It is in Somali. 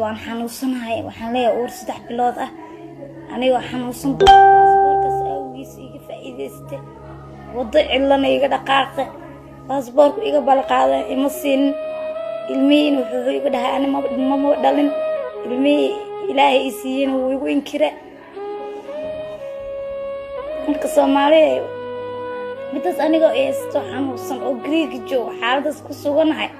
waan xanuunsanahay waxaan leeyahay uur 3 bilood ah aniga xanuunsan baasaboorkaas awgiis iga faa'iideystay wada cilana iga dhaqaaqay baasaboorku iga balqaaday ima siin ilmihiin wuxuu iga dhahay anima ma dhalin ilmihii ilaahay i siiyeen wuu igu inkira marka Soomaaliya midaas aniga eesto xanuunsan oo Greek joogo xaaladaas ku suganahay